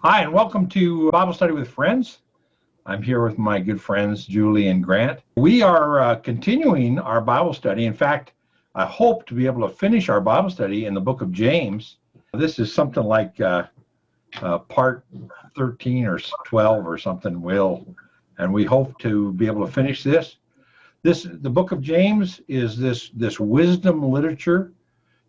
Hi, and welcome to Bible Study with Friends. I'm here with my good friends, Julie and Grant. We are continuing our Bible study. In fact, I hope to be able to finish our Bible study in the book of James. This is something like part 13 or 12 or something, and we hope to be able to finish this. The book of James is this wisdom literature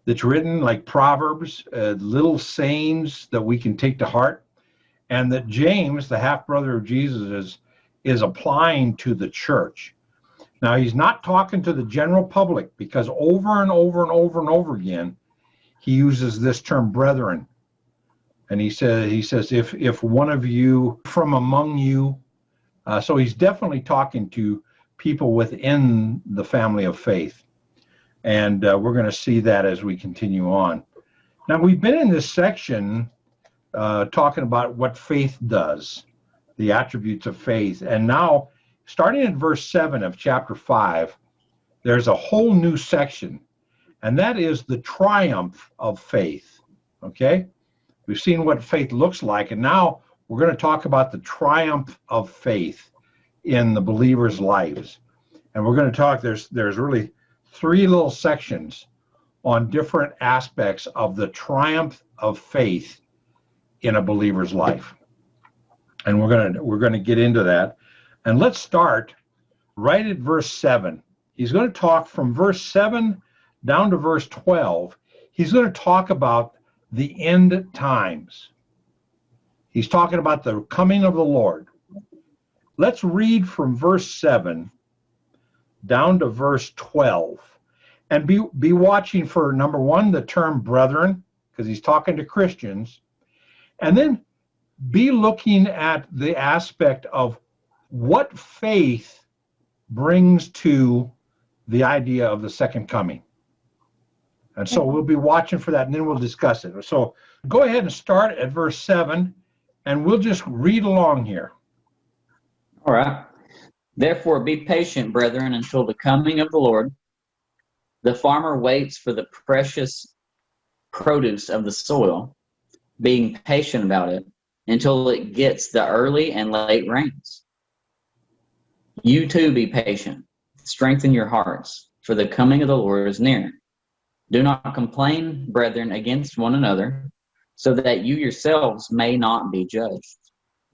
that's written like Proverbs, little sayings that we can take to heart, and that James, the half-brother of Jesus, is applying to the church. Now, he's not talking to the general public, because over and over and over and over again, he uses this term brethren. And he says, if one of you from among you, so he's definitely talking to people within the family of faith. And we're going to see that as we continue on. Now, we've been in this section talking about what faith does, the attributes of faith. And now, starting in verse 7 of chapter 5, there's a whole new section, and that is the triumph of faith. Okay? We've seen what faith looks like, and now we're going to talk about the triumph of faith in the believers' lives. And we're going to talk, there's really three little sections on different aspects of the triumph of faith in a believer's life. And we're going to get into that. And let's start right at verse 7. He's going to talk from verse 7 down to verse 12. He's going to talk about the end times. He's talking about the coming of the Lord. Let's read from verse 7 down to verse 12. And be watching for, number one, the term brethren, because he's talking to Christians. And then be looking at the aspect of what faith brings to the idea of the second coming. And so we'll be watching for that, and then we'll discuss it. So go ahead and start at verse 7, and we'll just read along here. All right. Therefore, be patient, brethren, until the coming of the Lord. The farmer waits for the precious produce of the soil, being patient about it until it gets the early and late rains. You too be patient. Strengthen your hearts, for the coming of the Lord is near. Do not complain, brethren, against one another, so that you yourselves may not be judged.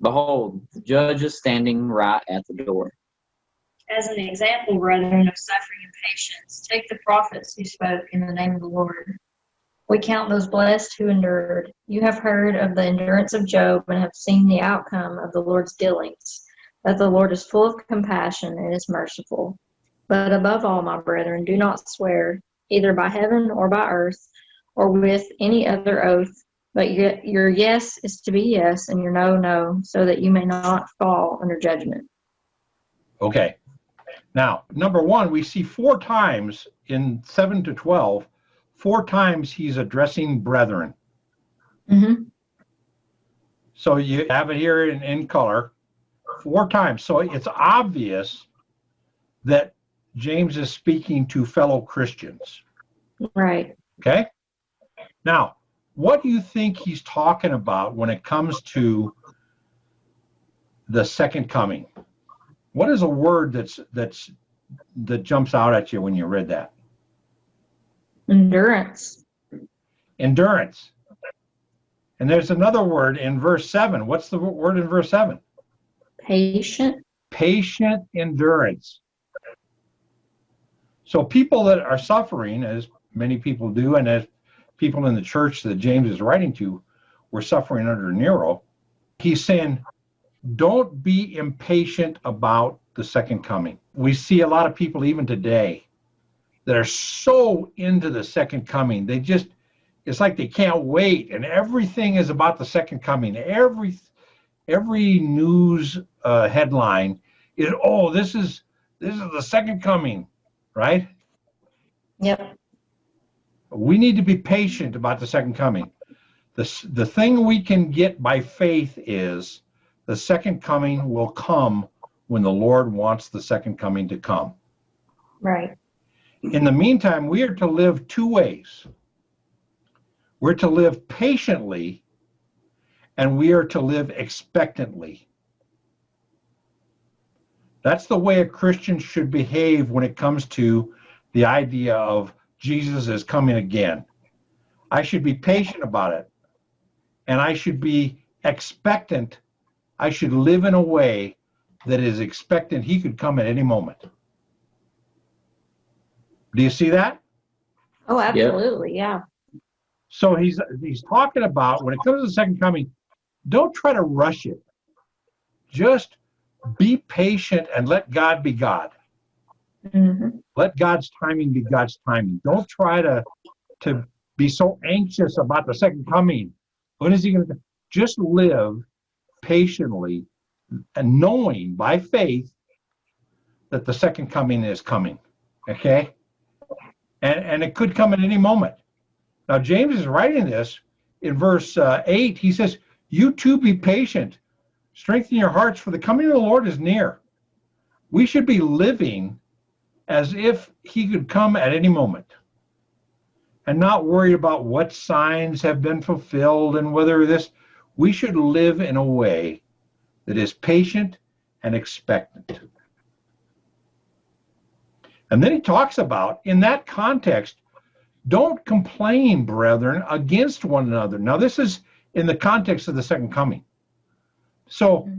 Behold, the judge is standing right at the door. As an example, brethren, of suffering and patience, take the prophets who spoke in the name of the Lord. We count those blessed who endured. You have heard of the endurance of Job and have seen the outcome of the Lord's dealings, that the Lord is full of compassion and is merciful. But above all, my brethren, do not swear, either by heaven or by earth, or with any other oath, but your yes is to be yes, and your no, no, so that you may not fall under judgment. Okay. Now, number one, we see 4 times in 7 to 12, 4 times he's addressing brethren. Mm-hmm. So you have it here in color 4 times. So it's obvious that James is speaking to fellow Christians. Right. Okay? Now, what do you think he's talking about when it comes to the second coming? What is a word that jumps out at you when you read that? Endurance. Endurance. And there's another word in verse 7. What's the word in verse 7? Patient. Patient endurance. So people that are suffering, as many people do, and as people in the church that James is writing to were suffering under Nero, he's saying, don't be impatient about the second coming. We see a lot of people even today that are so into the second coming. It's like they can't wait, and everything is about the second coming. Every news headline is, oh, this is the second coming, right? Yep. We need to be patient about the second coming. The thing we can get by faith is the second coming will come when the Lord wants the second coming to come. Right. In the meantime, we are to live 2 ways. We're to live patiently, and we are to live expectantly. That's the way a Christian should behave when it comes to the idea of Jesus is coming again. I should be patient about it, and I should be expectant. I should live in a way that is expectant he could come at any moment. Do you see that? Oh, absolutely, yeah. So he's talking about, when it comes to the second coming, don't try to rush it. Just be patient and let God be God. Mm-hmm. Let God's timing be God's timing. Don't try to be so anxious about the second coming. When is he going to? Just live patiently and knowing by faith that the second coming is coming. Okay? And it could come at any moment. Now, James is writing this in verse 8. He says, you too be patient. Strengthen your hearts, for the coming of the Lord is near. We should be living as if he could come at any moment and not worry about what signs have been fulfilled and whether this. We should live in a way that is patient and expectant. And then he talks about, in that context, don't complain, brethren, against one another. Now, this is in the context of the second coming. So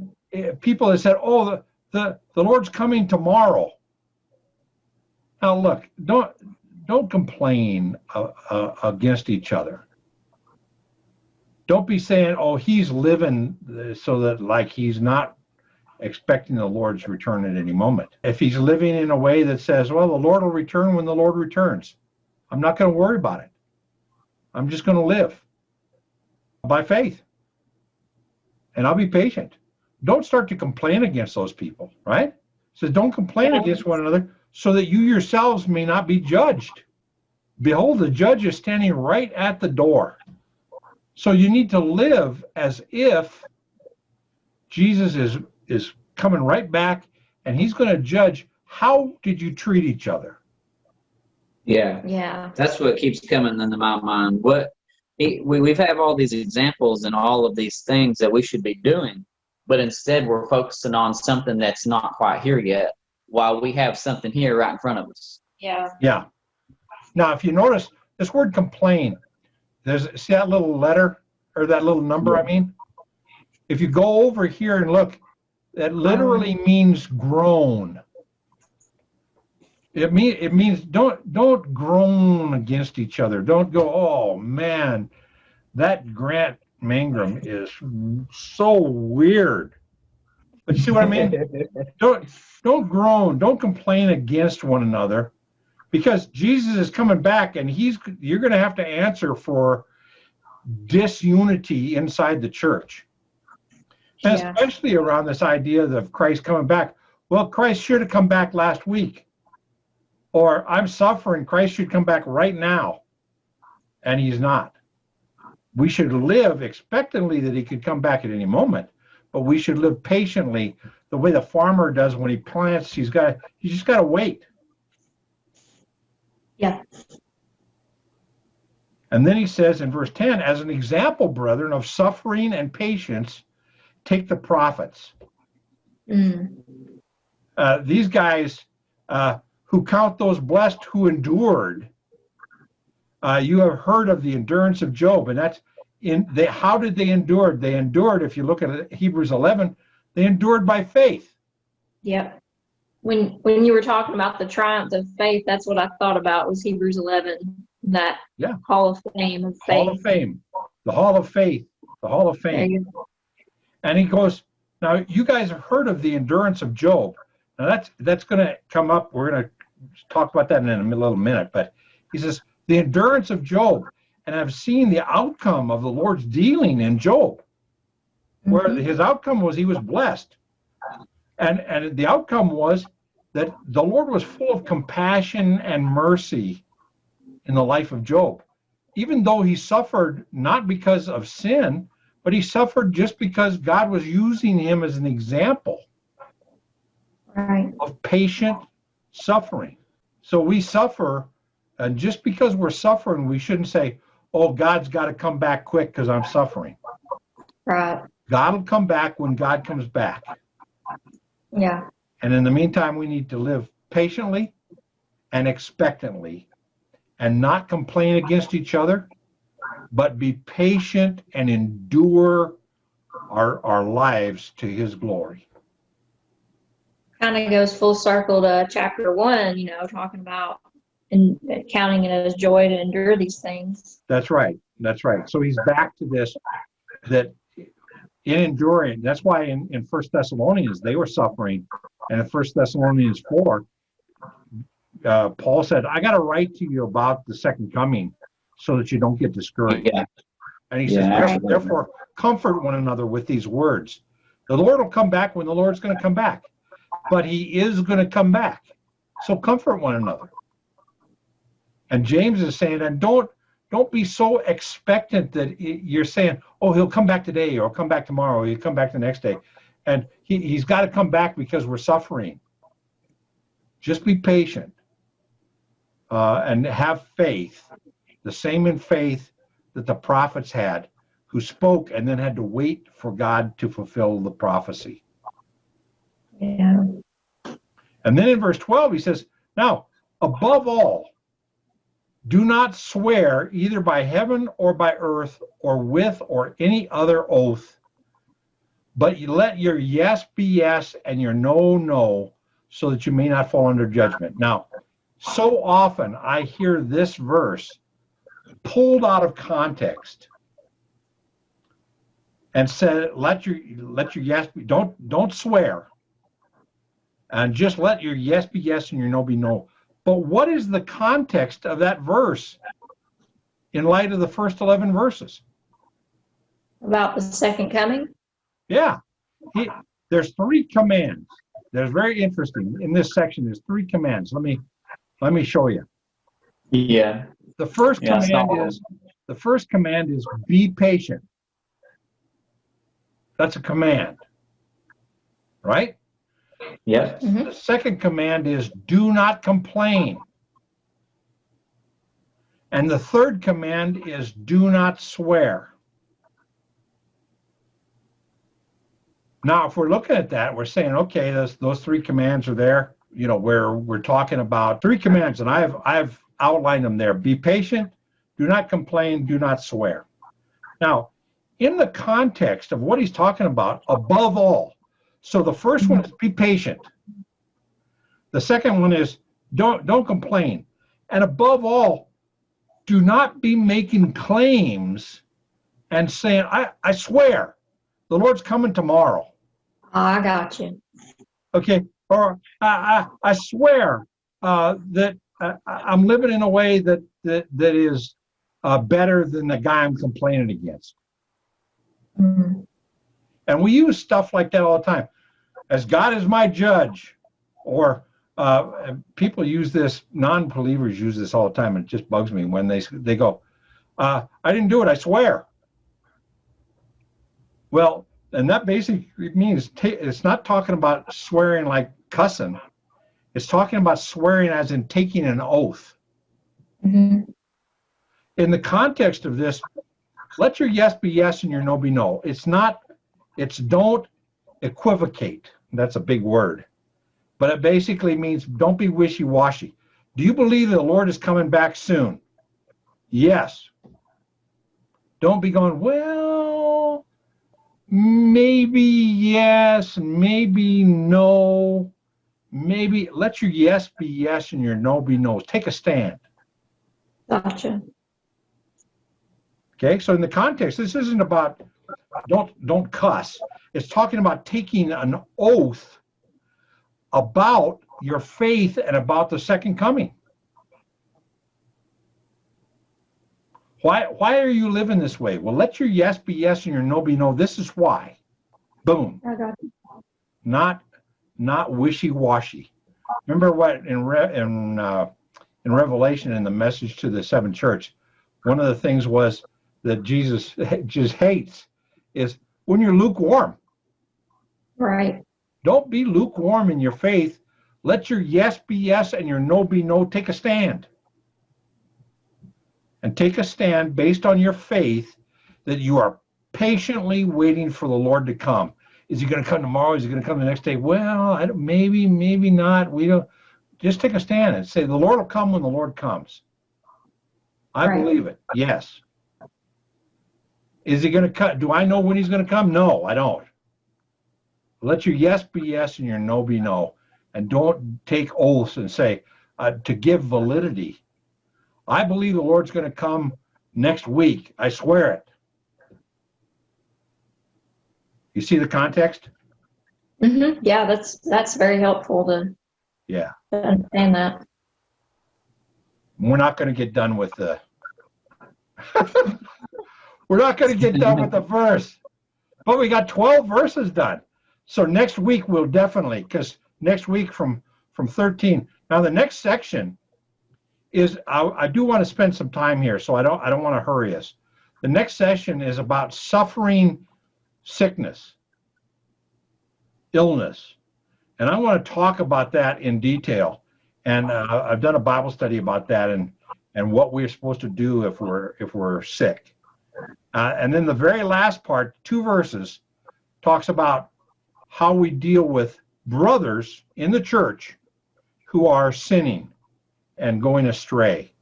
people have said, oh, the Lord's coming tomorrow. Now, look, don't complain against each other. Don't be saying, oh, he's living so that like he's not expecting the Lord's return at any moment. If he's living in a way that says, well, the Lord will return when the Lord returns, I'm not going to worry about it. I'm just going to live by faith. And I'll be patient. Don't start to complain against those people, right? So don't complain against one another so that you yourselves may not be judged. Behold, the judge is standing right at the door. So you need to live as if Jesus is coming right back and he's going to judge how did you treat each other. Yeah. That's what keeps coming into my mind. We've had all these examples and all of these things that we should be doing, but instead we're focusing on something that's not quite here yet while we have something here right in front of us. Yeah. Now, if you notice this word complain, see that little letter or that little number, I mean? If you go over here and look, that literally means groan. It means don't groan against each other. Don't go, oh man, that Grant Mangrum is so weird. But you see what I mean? Don't groan, don't complain against one another, because Jesus is coming back and you're going to have to answer for disunity inside the church. And especially around this idea of Christ coming back. Well, Christ should have come back last week. Or I'm suffering, Christ should come back right now. And he's not. We should live expectantly that he could come back at any moment, but we should live patiently the way the farmer does when he plants. He's just got to wait. Yeah. And then he says in verse 10, as an example, brethren, of suffering and patience, take the prophets. These guys who count those blessed who endured. You have heard of the endurance of Job, and that's how did they endure? They endured, if you look at Hebrews 11, they endured by faith. Yep. When you were talking about the triumph of faith, that's what I thought about was Hebrews 11, that Hall of Fame of faith. Hall of Fame, the Hall of Faith, the Hall of Fame. And he goes, now you guys have heard of the endurance of Job. Now that's going to come up. We're going to talk about that in a little minute. But he says, the endurance of Job, and I've seen the outcome of the Lord's dealing in Job, where his outcome was he was blessed. And the outcome was that the Lord was full of compassion and mercy in the life of Job. Even though he suffered not because of sin, but he suffered just because God was using him as an example of patient suffering. So we suffer, and just because we're suffering, we shouldn't say, oh, God's got to come back quick because I'm suffering. Right. God will come back when God comes back. Yeah. And in the meantime, we need to live patiently and expectantly and not complain against each other, but be patient and endure our lives to his glory. Kind of goes full circle to chapter 1, talking about and counting it as joy to endure these things. That's right. That's right. So he's back to this, that in enduring, that's why in 1 Thessalonians, they were suffering. And in 1 Thessalonians 4, Paul said, I got to write to you about the second coming so that you don't get discouraged. Yeah. And he Yeah, says, therefore, comfort one another with these words. The Lord will come back when the Lord's going to come back. But he is going to come back. So comfort one another. And James is saying, and don't be so expectant that you're saying, oh, he'll come back today or come back tomorrow or he'll come back the next day. And he's got to come back because we're suffering. Just be patient and have faith, the same in faith that the prophets had, who spoke and then had to wait for God to fulfill the prophecy. Yeah. And then in verse 12, he says, now, above all, do not swear either by heaven or by earth or with or any other oath, but you let your yes be yes and your no, no, so that you may not fall under judgment. Now, so often I hear this verse pulled out of context and said, let your yes be, don't swear, and just let your yes be yes and your no be no. But what is the context of that verse in light of the first 11 verses? About the second coming? Yeah. There's 3 commands. There's very interesting. In this section, there's 3 commands. Let me show you. Yeah. The first command is be patient. That's a command. Right? Yep. The second command is do not complain. And the third command is do not swear. Now, if we're looking at that, we're saying, okay, those 3 commands are there, where we're talking about 3 commands, and I've outlined them there. Be patient, do not complain, do not swear. Now, in the context of what he's talking about, above all, so the first one is be patient. The second one is don't complain. And above all, do not be making claims and saying, I swear, the Lord's coming tomorrow. I got you. Okay, or I swear that I'm living in a way that is better than the guy I'm complaining against. Mm-hmm. And we use stuff like that all the time. As God is my judge, or people use this, non-believers use this all the time, and it just bugs me when they go, I didn't do it, I swear. Well, and that basically means it's not talking about swearing like cussing. It's talking about swearing as in taking an oath. Mm-hmm. In the context of this, let your yes be yes and your no be no. It's don't equivocate. That's a big word. But it basically means don't be wishy-washy. Do you believe the Lord is coming back soon? Yes. Don't be going, well, maybe yes, maybe no. Maybe let your yes be yes and your no be no. Take a stand. Gotcha. Okay, so in the context, this isn't about don't cuss. It's talking about taking an oath about your faith and about the second coming. Why are you living this way? Well, let your yes be yes and your no be no. This is why. Boom. I got you. Not wishy-washy. Remember what in Revelation, in the message to the 7 church, one of the things was that Jesus just hates is when you're lukewarm. Right. Don't be lukewarm in your faith. Let your yes be yes and your no be no. Take a stand. And take a stand based on your faith that you are patiently waiting for the Lord to come. Is he going to come tomorrow? Is he going to come the next day? Well, maybe not. We don't. Just take a stand and say, the Lord will come when the Lord comes. I believe it. Yes. Is he going to come? Do I know when he's going to come? No, I don't. Let your yes be yes and your no be no. And don't take oaths and say, to give validity. I believe the Lord's going to come next week. I swear it. You see the context? Mm-hmm. Yeah, that's very helpful to understand that. We're not going to get done with the we're not going to get done with the verse, but we got 12 verses done. So next week we'll definitely, because next week from 13. Now the next section is I do want to spend some time here, so I don't want to hurry us. The next session is about suffering, sickness, illness, and I want to talk about that in detail. And I've done a Bible study about that and what we're supposed to do if we're sick. And then the very last part, 2 verses, talks about how we deal with brothers in the church who are sinning and going astray.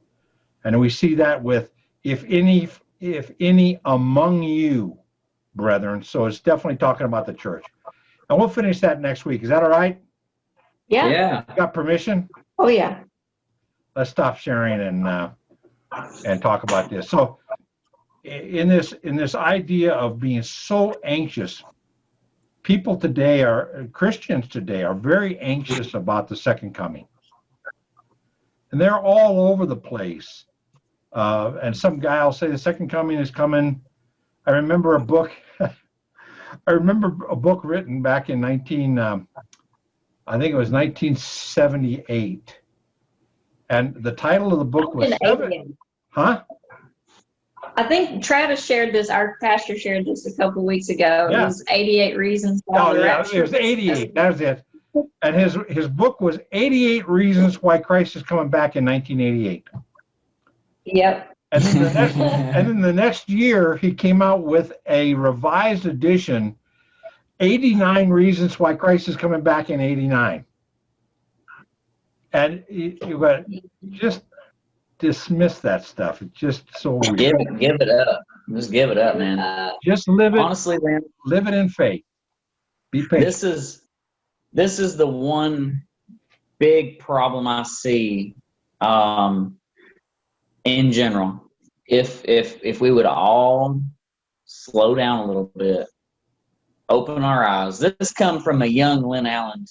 And we see that with if any among you, brethren. So it's definitely talking about the church. And we'll finish that next week. Is that all right? Yeah. You got permission? Oh yeah. Let's stop sharing and talk about this. So in this idea of being so anxious, Christians today are very anxious about the second coming. And they're all over the place. And some guy will say the second coming is coming. I remember a book written back in I think it was 1978. And the title of the book was I think Travis shared this, our pastor shared this a couple of weeks ago. Yeah. It was 88 Reasons Why the Rapture. It was 88. That was it. And his book was 88 Reasons Why Christ is Coming Back in 1988. Yep. And then the next year, he came out with a revised edition, 89 Reasons Why Christ is Coming Back in 89. And you just dismiss that stuff. It's just so weird. Give it up. Just give it up, man. Just live it. Honestly, man, live it in faith. Be patient. This is the one big problem I see in general. If we would all slow down a little bit, open our eyes. This come from a young Lynn Allen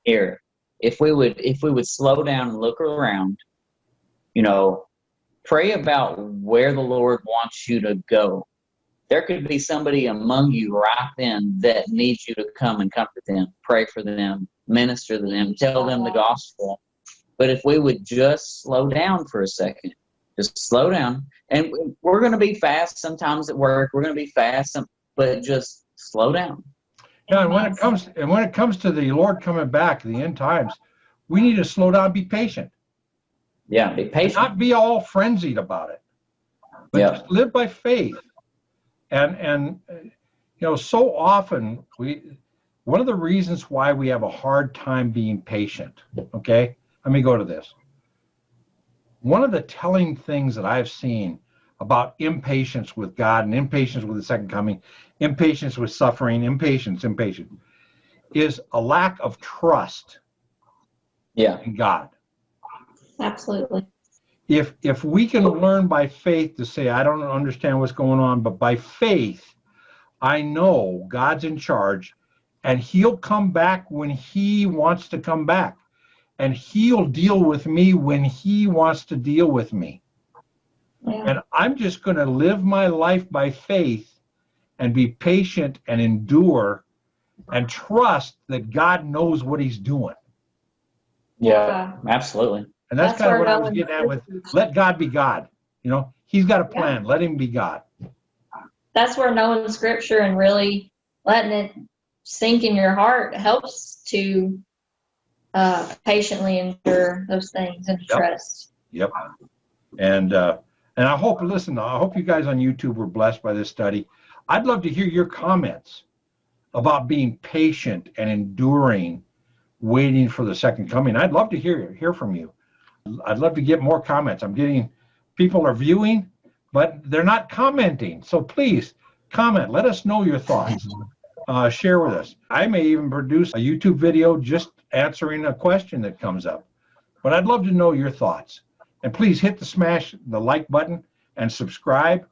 here. If we would slow down and look around, pray about where the Lord wants you to go. There could be somebody among you right then that needs you to come and comfort them, pray for them, minister to them, tell them the gospel. But if we would just slow down for a second, just slow down. And we're going to be fast sometimes at work. We're going to be fast, but just slow down. Yeah, and when it comes to the Lord coming back, the end times, we need to slow down, be patient. Yeah, be patient. Not be all frenzied about it, but just live by faith. And so often one of the reasons why we have a hard time being patient. Okay, let me go to this. One of the telling things that I've seen about impatience with God and impatience with the second coming, impatience with suffering, impatience, is a lack of trust in God. Absolutely. If we can learn by faith to say, I don't understand what's going on, but by faith, I know God's in charge and he'll come back when he wants to come back. And he'll deal with me when he wants to deal with me. Yeah. And I'm just going to live my life by faith and be patient and endure and trust that God knows what he's doing. Yeah, absolutely. And that's kind of what I was getting at with let God be God. He's got a plan. Let him be God. That's where knowing scripture and really letting it sink in your heart helps to patiently endure those things and trust. Yep. And I hope you guys on YouTube were blessed by this study. I'd love to hear your comments about being patient and enduring, waiting for the second coming. I'd love to hear from you. I'd love to get more comments. I'm getting, people are viewing, but they're not commenting. So please comment. Let us know your thoughts. Share with us. I may even produce a YouTube video just answering a question that comes up. But I'd love to know your thoughts. And please smash the like button and subscribe.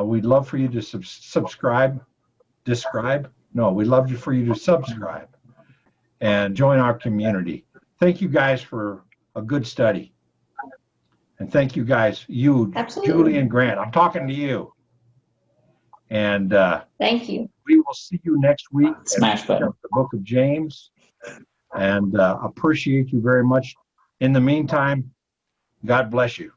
We'd love for you to subscribe. We'd love for you to subscribe and join our community. Thank you guys for a good study. And thank you guys, Absolutely. Julie and Grant. I'm talking to you. And thank you. we will see you next week. Smash button. The book of James. And appreciate you very much. In the meantime, God bless you.